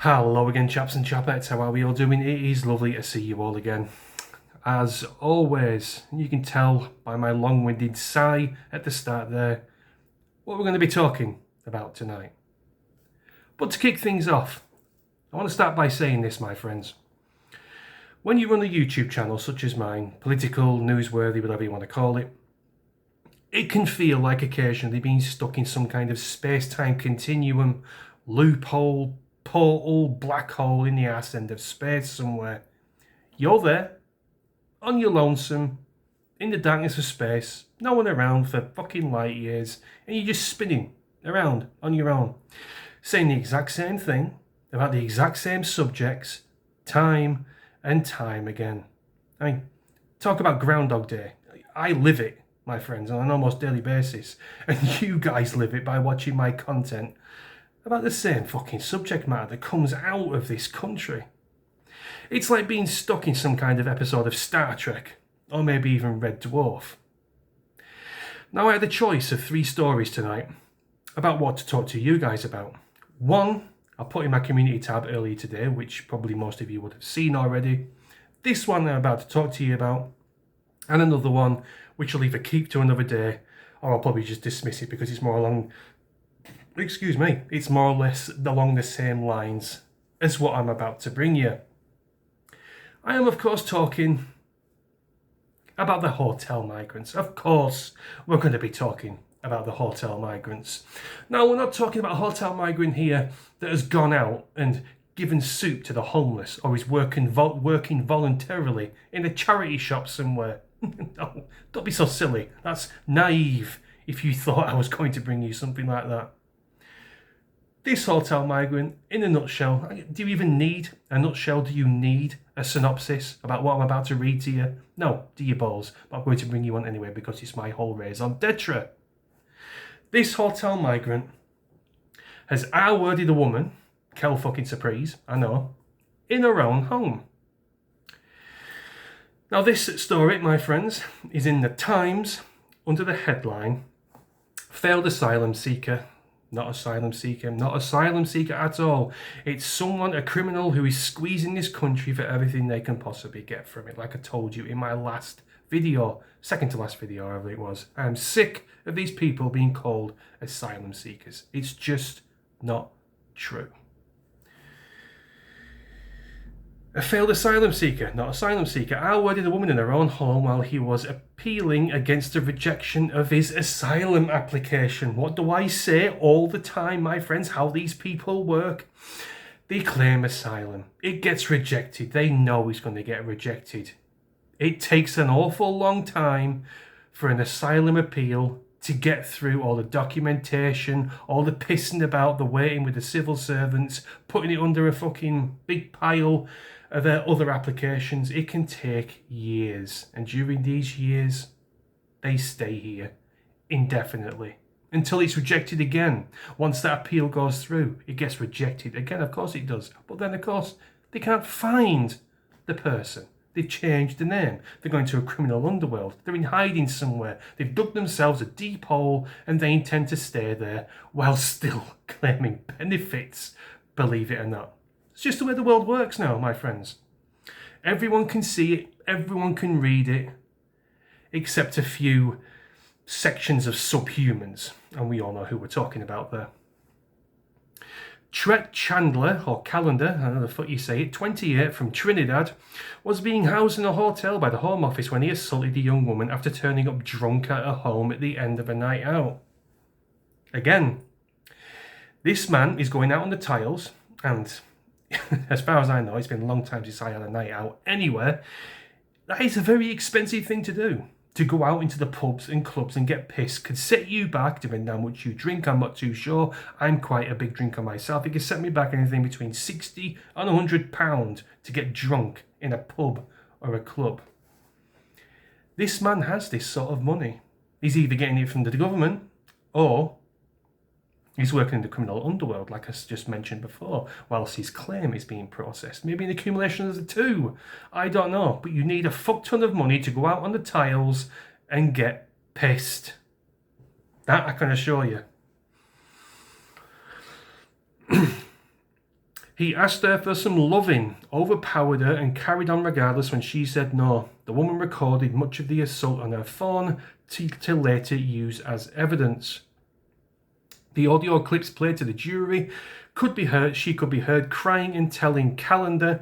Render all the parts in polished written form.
Hello again, chaps and chapettes. How are we all doing? It is lovely to see you all again. As always, you can tell by my long-winded sigh at the start there what we're going to be talking about tonight. But to kick things off, I want to start by saying this, my friends. When you run a YouTube channel such as mine, political, newsworthy, whatever you want to call it, it can feel like occasionally being stuck in some kind of space-time continuum, loophole, portal, black hole in the arse end of space somewhere. You're there, on your lonesome, in the darkness of space, no one around for fucking light years, and you're just spinning around on your own, saying the exact same thing about the exact same subjects, time and time again. I mean, talk about Groundhog Day. I live it, my friends, on an almost daily basis, and you guys live it by watching my content about the same fucking subject matter that comes out of this country. It's like being stuck in some kind of episode of Star Trek, or maybe even Red Dwarf. Now I had a choice of 3 stories tonight about what to talk to you guys about. One, I put in my community tab earlier today, which probably most of you would have seen already. This one I'm about to talk to you about, and another one which I'll either keep to another day, or I'll probably just dismiss it because it's more along, it's more or less along the same lines as what I'm about to bring you. I am, of course, talking about the hotel migrants. Of course, we're going to be talking about the hotel migrants. Now, we're not talking about a hotel migrant here that has gone out and given soup to the homeless or is working voluntarily in a charity shop somewhere. No, don't be so silly. That's naive if you thought I was going to bring you something like that. This hotel migrant, in a nutshell, do you even need a nutshell? Do you need a synopsis about what I'm about to read to you? No, do you balls? But I'm going to bring you one anyway because it's my whole raison d'etre. This hotel migrant has R-worded a woman, Kel fucking surprise, I know, in her own home. Now this story, my friends, is in the Times under the headline, Failed Asylum Seeker. Not asylum seeker at all. It's someone, a criminal who is squeezing this country for everything they can possibly get from it. Like I told you in my last video, second to last video, however it was. I'm sick of these people being called asylum seekers. It's just not true. A failed asylum seeker, not asylum seeker, R-worded a woman in her own home while he was appealing against the rejection of his asylum application. What do I say all the time, my friends? How these people work? They claim asylum. It gets rejected. They know it's going to get rejected. It takes an awful long time for an asylum appeal to get through all the documentation, all the pissing about, the waiting with the civil servants, putting it under a fucking big pile of other applications. It can take years, and during these years they stay here indefinitely until it's rejected again. Once that appeal goes through, it gets rejected again. Of course it does, but then of course they can't find the person. They've changed the name. They're going to a criminal underworld. They're in hiding somewhere. They've dug themselves a deep hole and they intend to stay there while still claiming benefits, believe it or not. It's just the way the world works now, my friends. Everyone can see it, everyone can read it, except a few sections of subhumans, and we all know who we're talking about there. Tret Chandler, or Calendar, I don't know the fuck you say it, 28, from Trinidad, was being housed in a hotel by the Home Office when he assaulted a young woman after turning up drunk at her home at the end of a night out. Again, this man is going out on the tiles, and as far as I know, it's been a long time since I had a night out anywhere. That is a very expensive thing to do. To go out into the pubs and clubs and get pissed could set you back, depending on how much you drink. I'm not too sure. I'm quite a big drinker myself. It could set me back anything between £60 and £100 to get drunk in a pub or a club. This man has this sort of money. He's either getting it from the government or he's working in the criminal underworld, like I just mentioned before, whilst his claim is being processed. Maybe an accumulation of the two. I don't know. But you need a fuck ton of money to go out on the tiles and get pissed. That I can assure you. He asked her for some loving, overpowered her, and carried on regardless when she said no. The woman recorded much of the assault on her phone to later use as evidence. The audio clips played to the jury could be heard. She could be heard crying and telling Callender,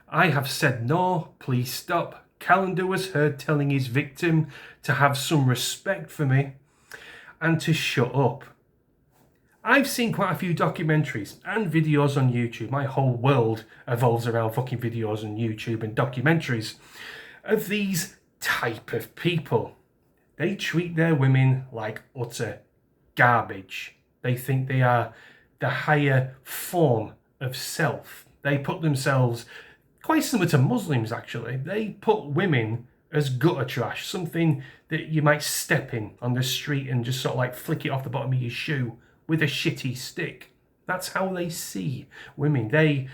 "I have said no, please stop." Callender was heard telling his victim to have some respect for me and to shut up. I've seen quite a few documentaries and videos on YouTube. My whole world evolves around fucking videos on YouTube and documentaries of these type of people. They treat their women like utter garbage. They think they are the higher form of self. They put themselves, quite similar to Muslims actually, they put women as gutter trash, something that you might step in on the street and just sort of like flick it off the bottom of your shoe with a shitty stick. That's how they see women. They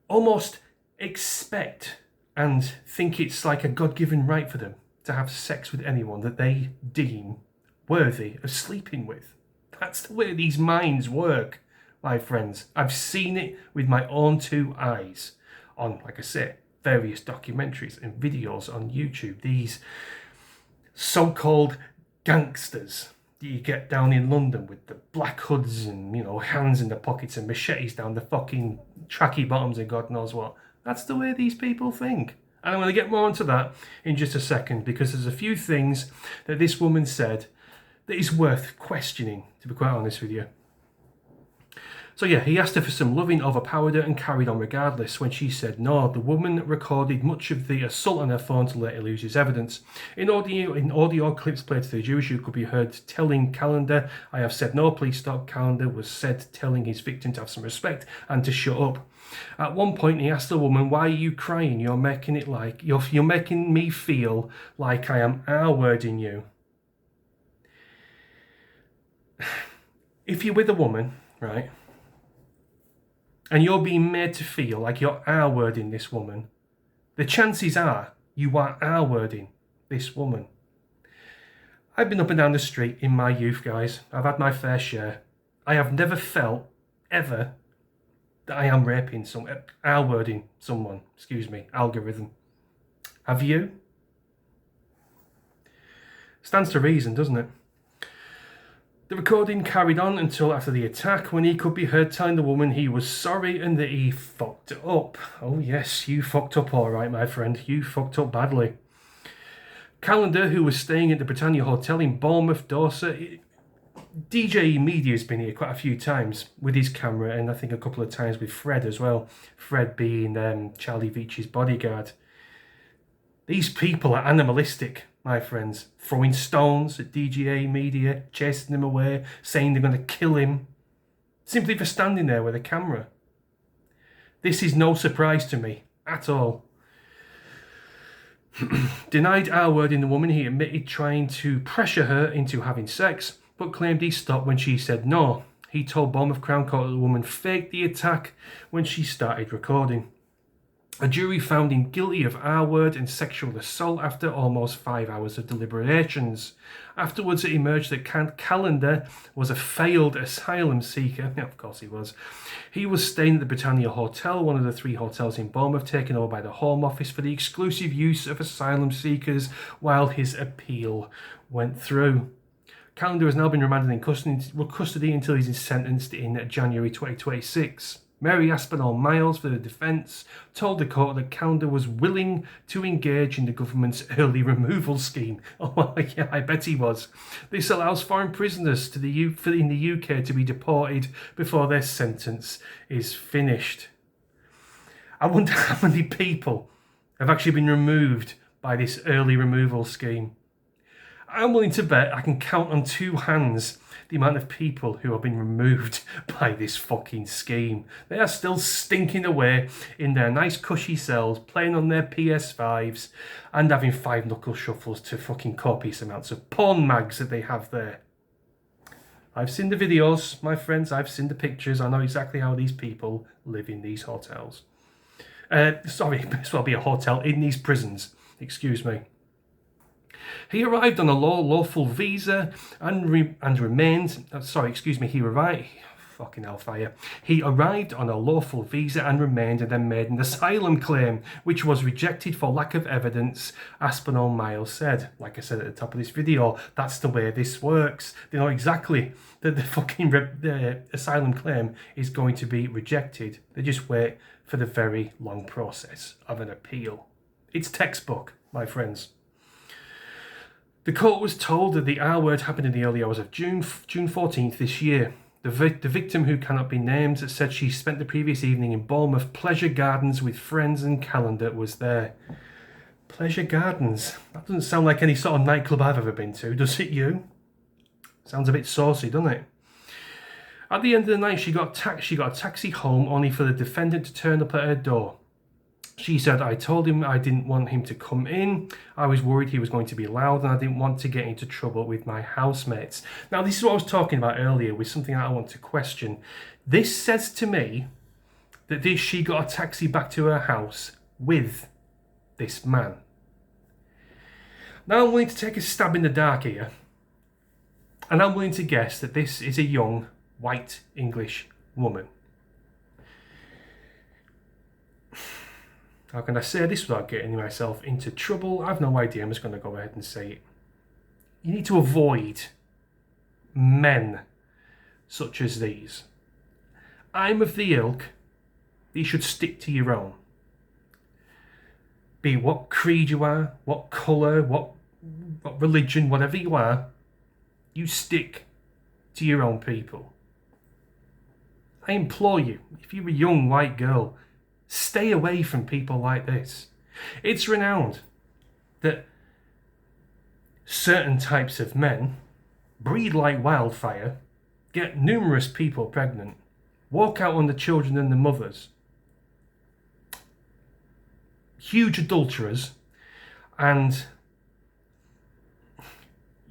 almost expect and think it's like a God-given right for them to have sex with anyone that they deem worthy of sleeping with. That's the way these minds work, my friends. I've seen it with my own two eyes on, like I said, various documentaries and videos on YouTube. These so-called gangsters that you get down in London with the black hoods and, hands in the pockets and machetes down the fucking tracky bottoms and God knows what. That's the way these people think. And I'm going to get more into that in just a second, because there's a few things that this woman said that is worth questioning, to be quite honest with you. So yeah, he asked her for some loving, overpowered her, and carried on regardless when she said no. The woman recorded much of the assault on her phone to later use as evidence. In audio clips played to the jury, she could be heard telling Callender, "I have said no, please stop." Callender was said telling his victim to have some respect and to shut up. At one point, he asked the woman, "Why are you crying? You're making it like you're making me feel like I am R-wording you." If you're with a woman, right, and you're being made to feel like you're R-wording this woman, the chances are you are R-wording this woman. I've been up and down the street in my youth, guys. I've had my fair share. I have never felt, ever, that I am raping R-wording someone. Excuse me, algorithm. Have you? Stands to reason, doesn't it? The recording carried on until after the attack, when he could be heard telling the woman he was sorry and that he fucked up. Oh yes, you fucked up all right, my friend. You fucked up badly. Callender, who was staying at the Britannia Hotel in Bournemouth, Dorset. DJ Media's been here quite a few times with his camera, and I think a couple of times with Fred as well. Fred being Charlie Veitch's bodyguard. These people are animalistic, my friends, throwing stones at DGA Media, chasing him away, saying they're going to kill him, simply for standing there with a camera. This is no surprise to me at all. Denied R-wording the woman, he admitted trying to pressure her into having sex, but claimed he stopped when she said no. He told Bournemouth Crown Court that the woman faked the attack when she started recording. A jury found him guilty of R-word and sexual assault after almost 5 hours of deliberations. Afterwards, it emerged that Callender was a failed asylum seeker. Yeah, of course he was. He was staying at the Britannia Hotel, one of the 3 hotels in Bournemouth, taken over by the Home Office for the exclusive use of asylum seekers while his appeal went through. Callender has now been remanded in custody until he's sentenced in January 2026. Mary Aspinall-Miles for the defence told the court that Callender was willing to engage in the government's early removal scheme. Oh, well, yeah, I bet he was. This allows foreign prisoners in the UK to be deported before their sentence is finished. I wonder how many people have actually been removed by this early removal scheme. I'm willing to bet I can count on 2 hands the amount of people who have been removed by this fucking scheme. They are still stinking away in their nice cushy cells, playing on their PS5s and having 5 knuckle shuffles to fucking copious amounts of porn mags that they have there. I've seen the videos, my friends, I've seen the pictures. I know exactly how these people live in these hotels. Sorry, it may as well be a hotel in these prisons. Excuse me. He arrived on a lawful visa and remained. He arrived. fucking hellfire. He arrived on a lawful visa and remained, and then made an asylum claim, which was rejected for lack of evidence, Aspinall Miles said. Like I said at the top of this video, that's the way this works. They know exactly that the fucking asylum claim is going to be rejected. They just wait for the very long process of an appeal. It's textbook, my friends. The court was told that the R word happened in the early hours of June 14th this year. The victim, who cannot be named, said she spent the previous evening in Bournemouth Pleasure Gardens with friends, and calendar was there. Pleasure Gardens? That doesn't sound like any sort of nightclub I've ever been to, does it you? Sounds a bit saucy, doesn't it? At the end of the night, she got a taxi home, only for the defendant to turn up at her door. She said, I told him I didn't want him to come in. I was worried he was going to be loud, and I didn't want to get into trouble with my housemates. Now, this is what I was talking about earlier with something that I want to question. This says to me that she got a taxi back to her house with this man. Now, I'm willing to take a stab in the dark here, and I'm willing to guess that this is a young, white English woman. How can I say this without getting myself into trouble? I've no idea. I'm just going to go ahead and say it. You need to avoid men such as these. I'm of the ilk that you should stick to your own. Be it what creed you are, what colour, what religion, whatever you are, you stick to your own people. I implore you, if you're a young white girl, stay away from people like this. It's renowned that certain types of men breed like wildfire, get numerous people pregnant, walk out on the children and the mothers, huge adulterers, and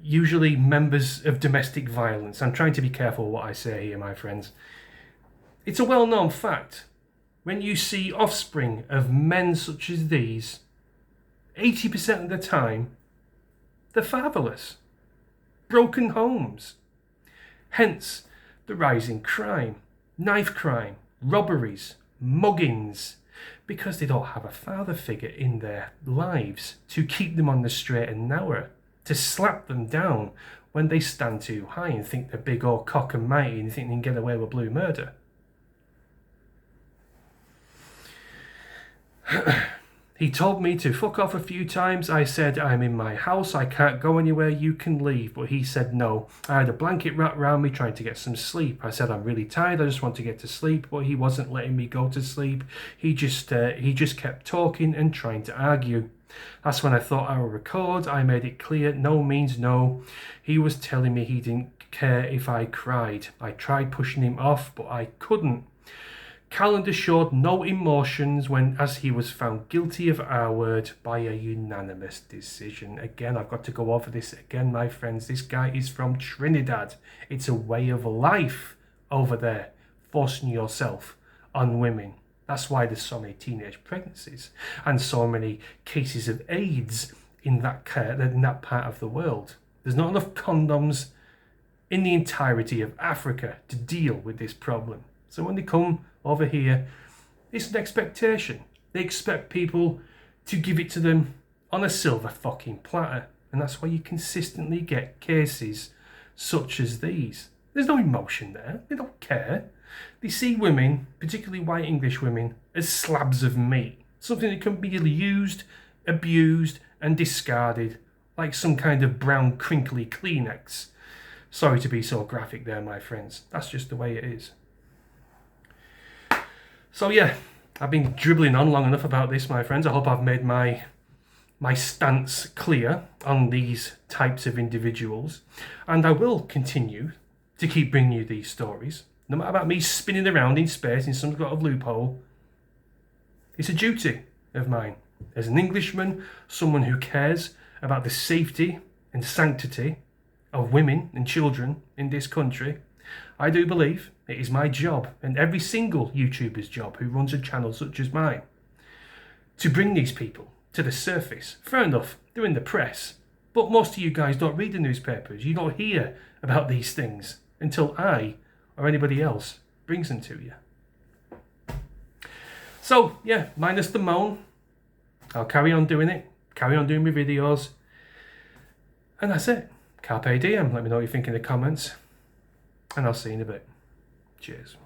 usually members of domestic violence. I'm trying to be careful what I say here, my friends. It's a well-known fact. When you see offspring of men such as these, 80% of the time, they're fatherless, broken homes. Hence, the rising crime, knife crime, robberies, muggings, because they don't have a father figure in their lives to keep them on the straight and narrow, to slap them down when they stand too high and think they're big old cock and mighty and think they can get away with blue murder. He told me to fuck off a few times. I said, I'm in my house, I can't go anywhere, you can leave. But he said no. I had a blanket wrapped around me trying to get some sleep. I said, I'm really tired, I just want to get to sleep. But he wasn't letting me go to sleep. He just kept talking and trying to argue. That's when I thought I would record. I made it clear, no means no. He was telling me he didn't care if I cried. I tried pushing him off, but I couldn't. Calendar showed no emotions as he was found guilty of R-word by a unanimous decision. Again, I've got to go over this again, my friends. This guy is from Trinidad. It's a way of life over there, forcing yourself on women. That's why there's so many teenage pregnancies and so many cases of AIDS in that part of the world. There's not enough condoms in the entirety of Africa to deal with this problem. So when they come over here, it's an expectation. They expect people to give it to them on a silver fucking platter. And that's why you consistently get cases such as these. There's no emotion there. They don't care. They see women, particularly white English women, as slabs of meat. Something that can be used, abused, and discarded like some kind of brown crinkly Kleenex. Sorry to be so graphic there, my friends. That's just the way it is. So yeah, I've been dribbling on long enough about this, my friends. I hope I've made my stance clear on these types of individuals. And I will continue to keep bringing you these stories. No matter about me spinning around in space in some sort of loophole. It's a duty of mine. As an Englishman, someone who cares about the safety and sanctity of women and children in this country, I do believe it is my job, and every single YouTuber's job who runs a channel such as mine, to bring these people to the surface. Fair enough, they're in the press, but most of you guys don't read the newspapers. You don't hear about these things until I or anybody else brings them to you. So yeah, minus the moan, I'll carry on doing it, carry on doing my videos, and that's it. Carpe diem. Let me know what you think in the comments, and I'll see you in a bit. Cheers.